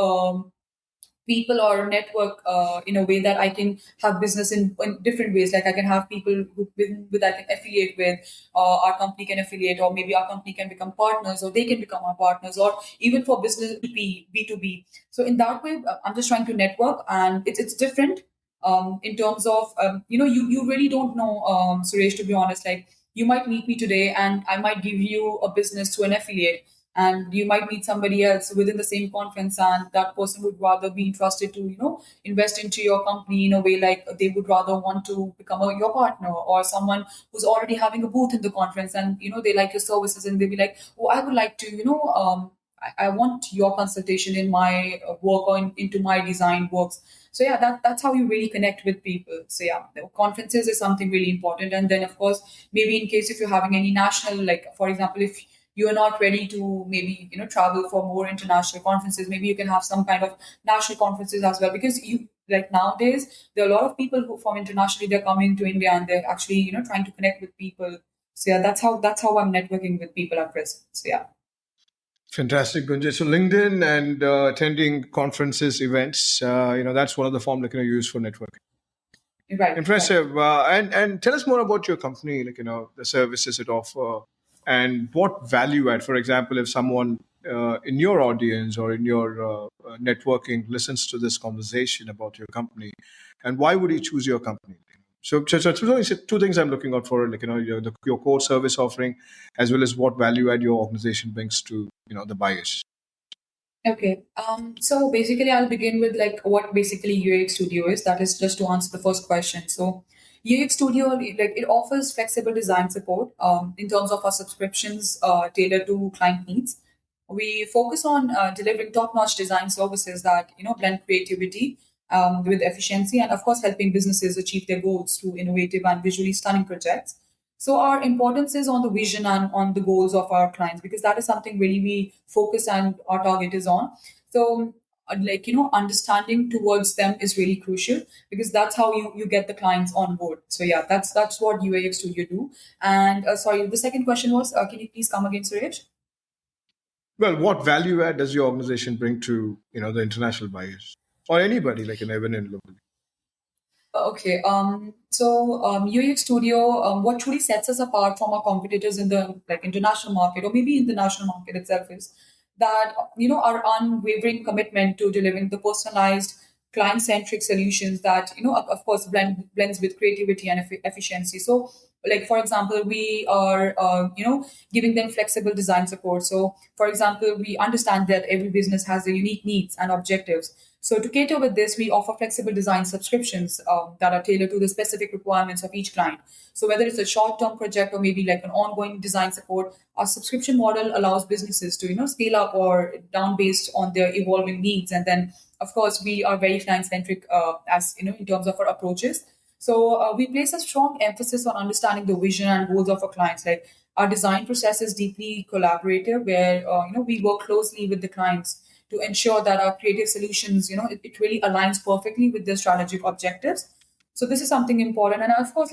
people or network in a way that I can have business in different ways. Like I can have people with I can affiliate with, our company can affiliate, or maybe our company can become partners, or they can become our partners, or even for business B2B. So in that way, I'm just trying to network, and it's different in terms of you really don't know, Suresh, to be honest. Like you might meet me today, and I might give you a business to an affiliate, and you might meet somebody else within the same conference, and that person would rather be interested to invest into your company in a way, like they would rather want to become your partner, or someone who's already having a booth in the conference, and they like your services, and they'll be like, oh, I would like to I want your consultation in my work, or into my design works. So yeah, that's how you really connect with people. So yeah, the conferences is something really important. And then of course, maybe in case if you're having any national, like for example, if you are not ready to maybe travel for more international conferences, maybe you can have some kind of national conferences as well, because you like nowadays there are a lot of people who from internationally, they're coming to India, and they're actually trying to connect with people. So yeah, that's how I'm networking with people at present. So yeah. Fantastic, Gunjit. So LinkedIn and attending conferences, events, that's one of the form, you use for networking. Right, right. Impressive. And tell us more about your company, the services it offer, and what value add. For example, if someone in your audience or in your networking listens to this conversation about your company, and why would he choose your company? So two things I'm looking out for, your core service offering, as well as what value add your organization brings to the buyers. Okay. So basically, I'll begin with like what basically UX Studio is. That is just to answer the first question. So UX Studio, like it offers flexible design support in terms of our subscriptions tailored to client needs. We focus on delivering top-notch design services that blend creativity with efficiency, and of course helping businesses achieve their goals through innovative and visually stunning projects. So our importance is on the vision and on the goals of our clients, because that is something really we focus and our target is on. So understanding towards them is really crucial, because that's how you get the clients on board. So yeah, that's what UAX Studio do. And sorry, the second question was, can you please come again, Suresh? Well, what value add does your organization bring to the international buyers or anybody even in local? Okay. UX Studio, what truly sets us apart from our competitors in the like international market, or maybe in the national market itself, is that our unwavering commitment to delivering the personalized, client-centric solutions that of course blends with creativity and efficiency. So, like for example, we are giving them flexible design support. So, for example, we understand that every business has their unique needs and objectives. So to cater with this, we offer flexible design subscriptions that are tailored to the specific requirements of each client. So whether it's a short-term project or maybe like an ongoing design support, our subscription model allows businesses to scale up or down based on their evolving needs. And then of course we are very client-centric as in terms of our approaches. So we place a strong emphasis on understanding the vision and goals of our clients. Like our design process is deeply collaborative, where we work closely with the clients to ensure that our creative solutions, it really aligns perfectly with their strategic objectives. So this is something important. And of course,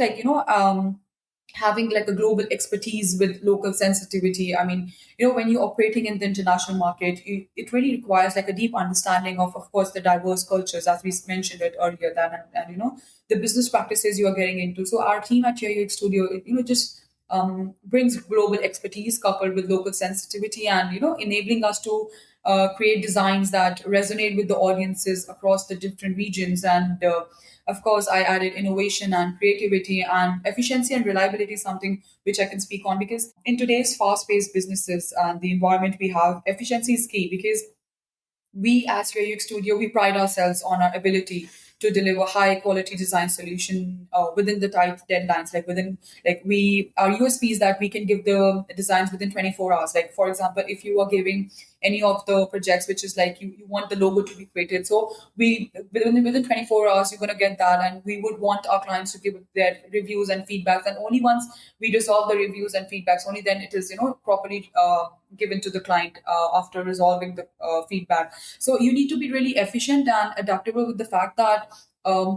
having like a global expertise with local sensitivity. I mean, when you're operating in the international market, it really requires like a deep understanding of course, the diverse cultures, as we mentioned it earlier, that and the business practices you are getting into. So our team at UX Studio, just brings global expertise coupled with local sensitivity, and enabling us to create designs that resonate with the audiences across the different regions. And of course, I added innovation and creativity and efficiency and reliability, something which I can speak on, because in today's fast-paced businesses and the environment we have, efficiency is key. Because we as UX Studio, we pride ourselves on our ability to deliver high quality design solution within the tight deadlines. Like within, like we, our USP is that we can give the designs within 24 hours. Like for example, if you are giving any of the projects, which is like you want the logo to be created, so we within 24 hours you're going to get that, and we would want our clients to give their reviews and feedbacks. And only once we resolve the reviews and feedbacks, only then it is properly given to the client after resolving the feedback. So you need to be really efficient and adaptable with the fact that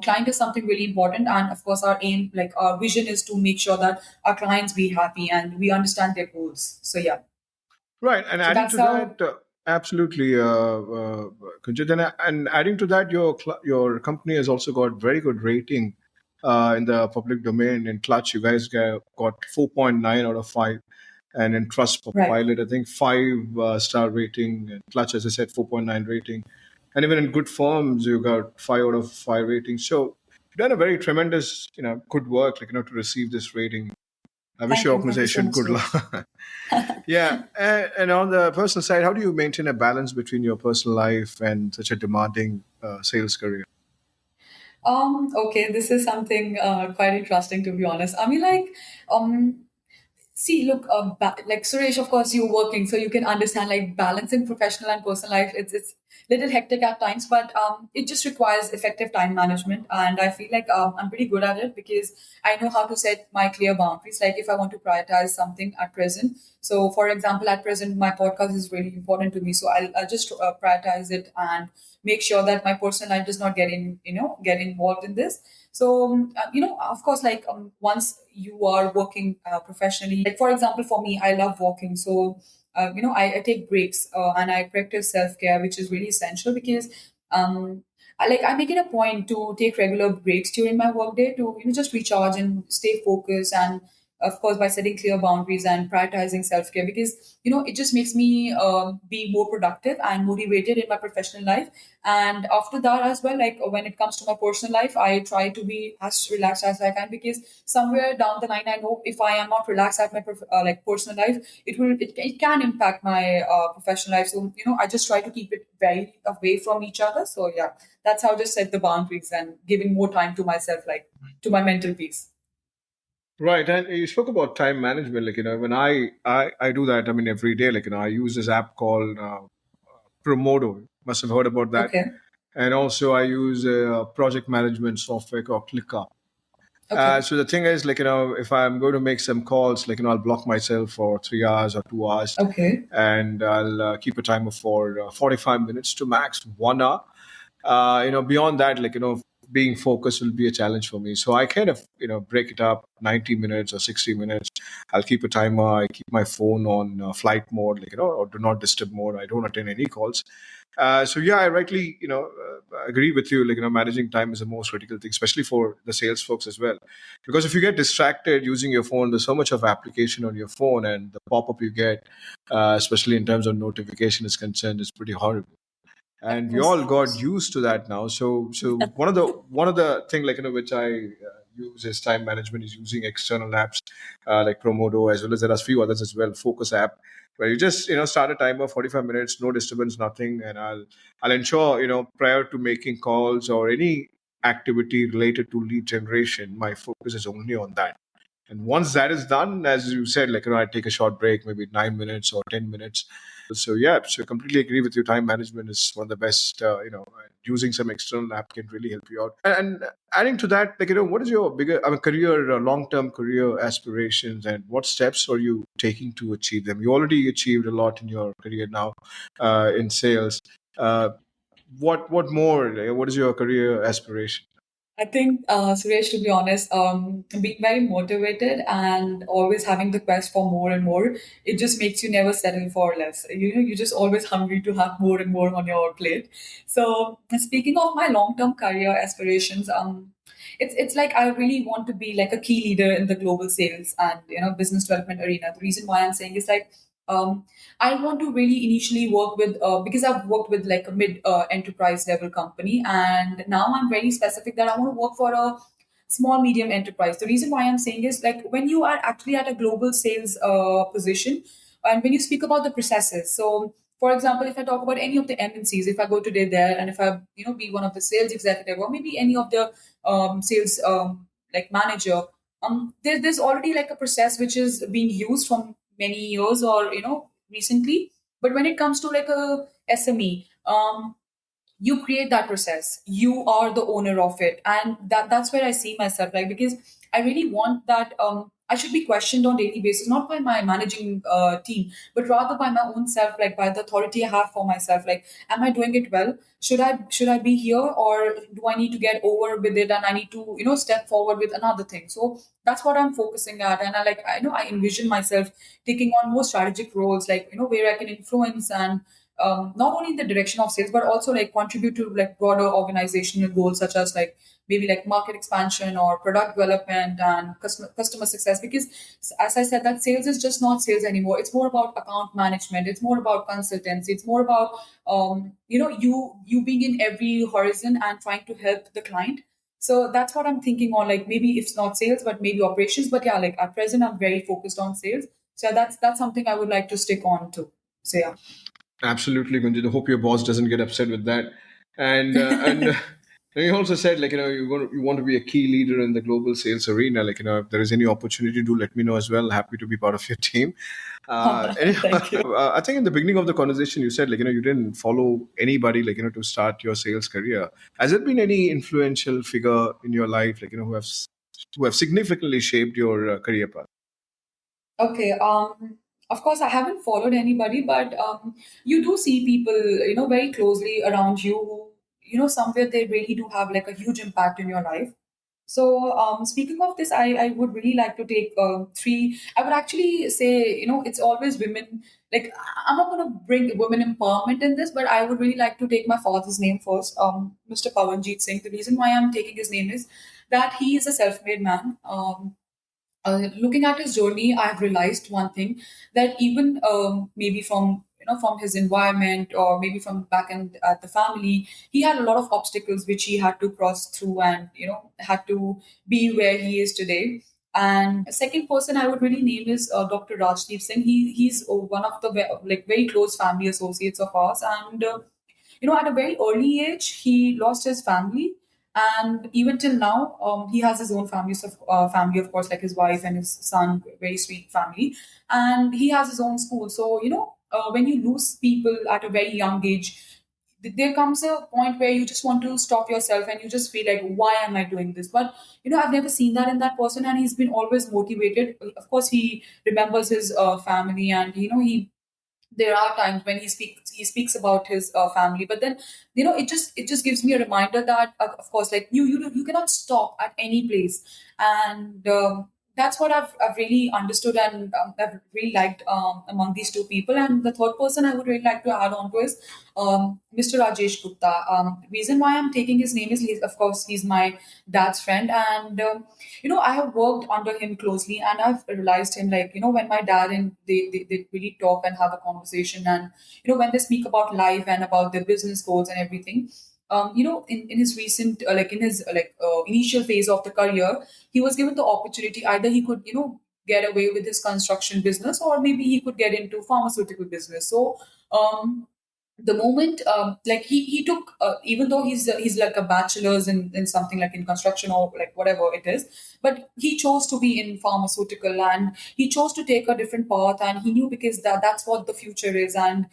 client is something really important. And of course, our aim, like our vision, is to make sure that our clients be happy and we understand their goals. So yeah, Right, and so adding that's to how. that, absolutely, Gunjit, and adding to that, your company has also got very good rating in the public domain. In Clutch, you guys got 4.9 out of 5, and in Trust Right. Pilot, I think 5 star rating. And Clutch, as I said, 4.9 rating, and even in Good Firms, you got 5 out of 5 rating. So you've done a very tremendous, good work, to receive this rating. I wish Thank your you. Thank you so organization much, good Suresh. luck. Yeah, and on the personal side, how do you maintain a balance between your personal life and such a demanding sales career? Okay, this is something quite interesting, to be honest. I mean, like, um, see, look, like Suresh, of course, you're working, so you can understand like balancing professional and personal life. It's little hectic at times, but it just requires effective time management, and I feel like I'm pretty good at it because I know how to set my clear boundaries. Like if I want to prioritize something at present, so for example, at present, my podcast is really important to me, so I'll just prioritize it and make sure that my personal life does not get involved in this. So of course, like once you are working professionally, like for example, for me, I love walking. So I take breaks and I practice self-care, which is really essential because I make it a point to take regular breaks during my workday to just recharge and stay focused. And of course, by setting clear boundaries and prioritizing self-care, because it just makes me be more productive and motivated in my professional life. And after that as well, like when it comes to my personal life, I try to be as relaxed as I can, because somewhere down the line, I know if I am not relaxed at my like personal life, it can impact my professional life. So I just try to keep it very away from each other. So yeah, that's how I just set the boundaries and giving more time to myself, like to my mental peace. Right, and you spoke about time management. When I do that, I mean, every day. I use this app called Promodo. Must have heard about that. Okay. And also, I use a project management software called ClickUp. Okay. So the thing is, if I'm going to make some calls, I'll block myself for 3 hours or 2 hours, Okay. and I'll keep a timer for 45 minutes to max 1 hour. Beyond that, being focused will be a challenge for me. So I kind of, break it up 90 minutes or 60 minutes. I'll keep a timer. I keep my phone on flight mode, or do not disturb mode. I don't attend any calls. So yeah, I rightly, agree with you. Managing time is the most critical thing, especially for the sales folks as well. Because if you get distracted using your phone, there's so much of application on your phone, and the pop-up you get, especially in terms of notification is concerned, is pretty horrible, Of and we course. all Of got course. used to that now. So one of the thing, which I use as time management, is using external apps like Promodo, as well as there are a few others as well, Focus app, where you just start a timer 45 minutes, no disturbance, nothing, and I'll ensure, prior to making calls or any activity related to lead generation, my focus is only on that. And once that is done, as you said, I take a short break, maybe 9 minutes or 10 minutes. So yeah, so I completely agree with you. Time management is one of the best. Using some external app can really help you out. And adding to that, what is your bigger, career, long-term career aspirations, and what steps are you taking to achieve them? You already achieved a lot in your career now, in sales. What more? What is your career aspiration? I think, Suresh, to be honest, being very motivated and always having the quest for more and more, it just makes you never settle for less. You know, you're just always hungry to have more and more on your plate. So, speaking of my long-term career aspirations, it's like I really want to be like a key leader in the global sales and business development arena. The reason why I'm saying is like um, I want to really initially work with because I've worked with like a mid enterprise level company, and now I'm very specific that I want to work for a small medium enterprise. The reason why I'm saying is like when you are actually at a global sales position, and when you speak about the processes. So, for example, if I talk about any of the MNCs, if I go today there and if I be one of the sales executive or maybe any of the sales like manager, there's already like a process which is being used from many years or recently. But when it comes to like a SME, you create that process, you are the owner of it, and that's where I see myself, like, because I really want that I should be questioned on daily basis, not by my managing team, but rather by my own self, like by the authority I have for myself, like, am I doing it well? Should I be here, or do I need to get over with it and I need to step forward with another thing? So that's what I'm focusing at, and I envision myself taking on more strategic roles, like where I can influence and not only in the direction of sales but also like contribute to like broader organizational goals, such as like maybe like market expansion or product development and customer success. Because as I said, that sales is just not sales anymore, it's more about account management, it's more about consultancy, it's more about you being in every horizon and trying to help the client. So that's what I'm thinking on, like maybe if it's not sales but maybe operations. But yeah, like at present I'm very focused on sales. So that's something I would like to stick on to. So yeah. Absolutely, Gunjit. I hope your boss doesn't get upset with that. And you also said, like, you want to be a key leader in the global sales arena. Like, if there is any opportunity, do let me know as well. Happy to be part of your team. Thank you. I think in the beginning of the conversation you said, like, you didn't follow anybody, like, to start your sales career. Has there been any influential figure in your life, like, who have significantly shaped your career path? Okay. Of course, I haven't followed anybody, but you do see people, very closely around you who, somewhere they really do have like a huge impact in your life. So, speaking of this, I would really like to take three. I would actually say, it's always women. Like, I'm not going to bring women empowerment in this, but I would really like to take my father's name first, Mr. Gunjit Singh. The reason why I'm taking his name is that he is a self-made man. Looking at his journey, I've realized one thing, that even maybe from from his environment or maybe from back end at the family, he had a lot of obstacles which he had to cross through and had to be where he is today. And a second person I would really name is Dr. Rajdeep Singh. He's one of the like very close family associates of ours, and at a very early age he lost his family, and even till now he has his own family, so, family, of course, like his wife and his son, very sweet family, and he has his own school. So when you lose people at a very young age, there comes a point where you just want to stop yourself and you just feel like, why am I doing this? But I've never seen that in that person, and he's been always motivated. Of course, he remembers his family, and he there are times when he speaks about his family, but then it just gives me a reminder that of course, like you cannot stop at any place. And that's what I've really understood, and I've really liked among these two people. And the third person I would really like to add on to is Mr. Rajesh Gupta. Reason why I'm taking his name is, of course, he's my dad's friend, and I have worked under him closely, and I've realized him, like when my dad and they really talk and have a conversation, and when they speak about life and about their business goals and everything. In his recent like in his initial phase of the career, he was given the opportunity, either he could get away with his construction business, or maybe he could get into pharmaceutical business. So the moment like he took even though he's like a bachelor's in something like in construction or like whatever it is, but he chose to be in pharmaceutical, and he chose to take a different path, and he knew because that's what the future is. And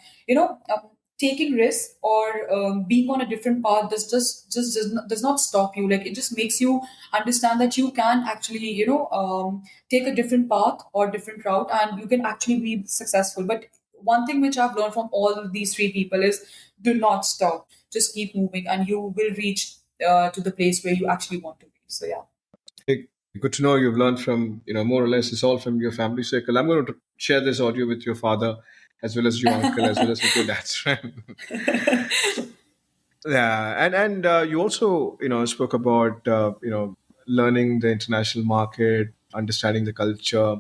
taking risks or being on a different path does not stop you. Like, it just makes you understand that you can actually take a different path or different route, and you can actually be successful. But one thing which I've learned from all of these three people is, do not stop. Just keep moving and you will reach to the place where you actually want to be. So yeah. Good to know you've learned from, more or less, it's all from your family circle. I'm going to share this audio with your father, as well as your uncle, as well as with your dad's friend. Yeah, and you also spoke about learning the international market, understanding the culture,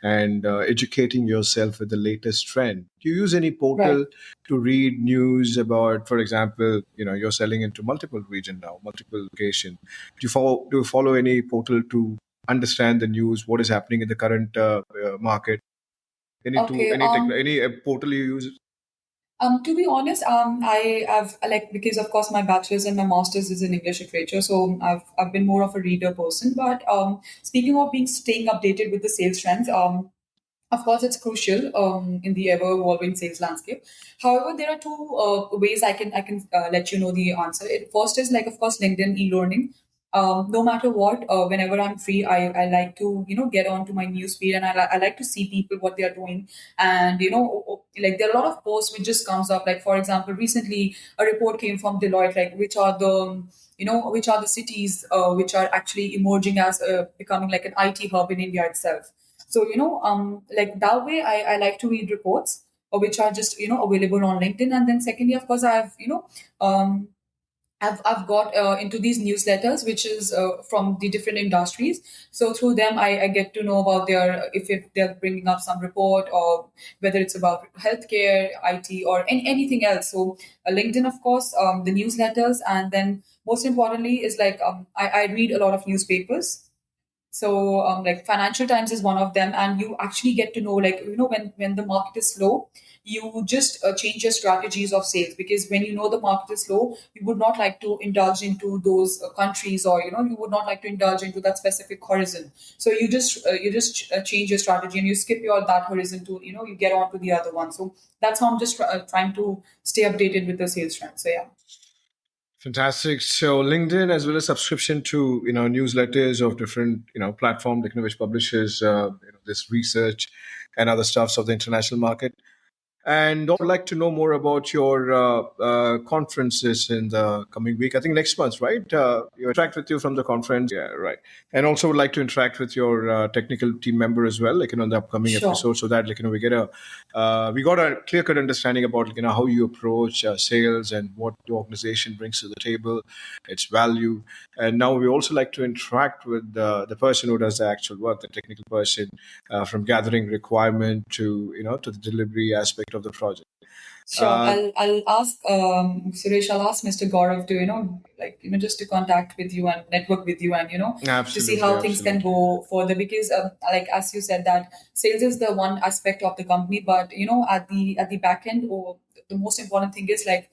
and educating yourself with the latest trend. Do you use any Right. portal to read news about, for example, you're selling into multiple region now, multiple location. Do you follow any portal to understand the news, what is happening in the current market? Okay. Any portal you use? To be honest, I have like because of course my bachelor's and my master's is in English literature, so I've been more of a reader person. But speaking of being staying updated with the sales trends, of course, it's crucial in the ever-evolving sales landscape. However, there are two ways I can let you know the answer. First is like, of course, LinkedIn e-learning. No matter what, whenever I'm free, I like to get onto my newsfeed, and I like to see people what they are doing. And like there are a lot of posts which just comes up. Like for example, recently a report came from Deloitte, like which are the cities which are actually emerging as becoming like an IT hub in India itself. So like that way, I like to read reports which are just available on LinkedIn. And then secondly, of course, um, I've got into these newsletters, which is from the different industries. So through them, I get to know about if they're bringing up some report, or whether it's about healthcare, IT, or anything else. So LinkedIn, of course, the newsletters, and then most importantly is like I read a lot of newspapers. So like Financial Times is one of them, and you actually get to know, like when the market is slow, you just change your strategies of sales, because when you know the market is slow, you would not like to indulge into those countries, or you would not like to indulge into that specific horizon. So you just change your strategy, and you skip your that horizon to you get on to the other one. So that's how I'm just trying to stay updated with the sales trend. So yeah. Fantastic. So LinkedIn, as well as subscription to newsletters of different platform, like which publishes this research and other stuffs of the international market. And also like to know more about your conferences in the coming week. I think next month, right? You interact with you from the conference. Yeah, right. And also would like to interact with your technical team member as well, like in the upcoming Sure. episode, so that we got a clear cut understanding about how you approach sales and what the organization brings to the table, its value. And now we also like to interact with the person who does the actual work, the technical person, from gathering requirement to to the delivery aspect of the project. Sure. Uh, I'll ask Suresh. I'll ask Mr. Gaurav to like just to contact with you and network with you, and to see Absolutely, how things can absolutely. go further, because like as you said that sales is the one aspect of the company, but at the back end, or the most important thing is like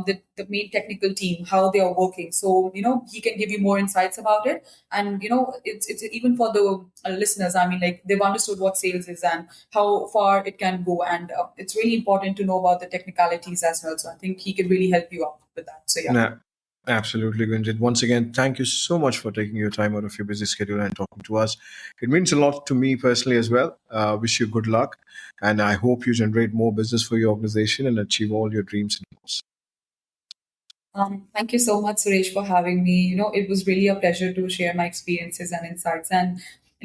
the main technical team, how they are working. So he can give you more insights about it. And it's even for the listeners, I mean, like they've understood what sales is and how far it can go, and it's really important to know about the technicalities as well. So I think he can really help you out with that. So yeah. Nah, absolutely, Gunjit. Once again, thank you so much for taking your time out of your busy schedule and talking to us. It means a lot to me personally as well. Wish you good luck, and I hope you generate more business for your organization and achieve all your dreams and goals. Thank you so much, Suresh, for having me. It was really a pleasure to share my experiences and insights. And,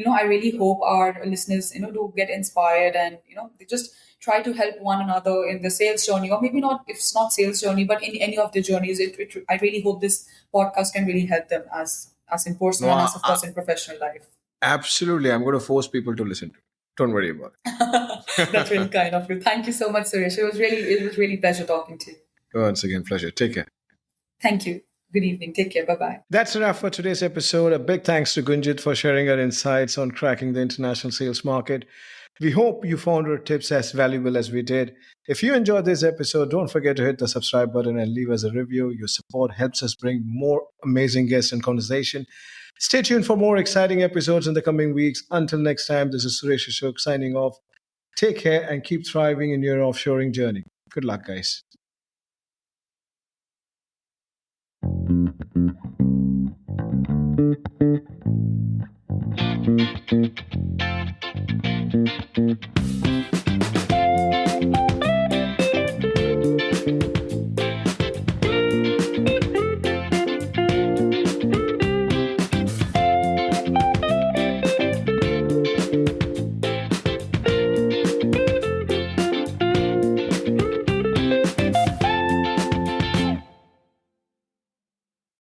I really hope our listeners, do get inspired, and, they just try to help one another in the sales journey, or maybe not, if it's not sales journey, but in any of the journeys. I really hope this podcast can really help them as in No, personal and as, of course, in professional life. absolutely. I'm going to force people to listen to it. Don't worry about That's really it. kind of you. Thank you so much, Suresh. It was really pleasure talking to you. Once again, pleasure. Take care. Thank you. Good evening. Take care. Bye bye. That's enough for today's episode. A big thanks to Gunjit for sharing her insights on cracking the international sales market. We hope you found her tips as valuable as we did. If you enjoyed this episode, don't forget to hit the subscribe button and leave us a review. Your support helps us bring more amazing guests and conversation. Stay tuned for more exciting episodes in the coming weeks. Until next time, this is Suresh Ashok signing off. Take care and keep thriving in your offshoring journey. Good luck, guys.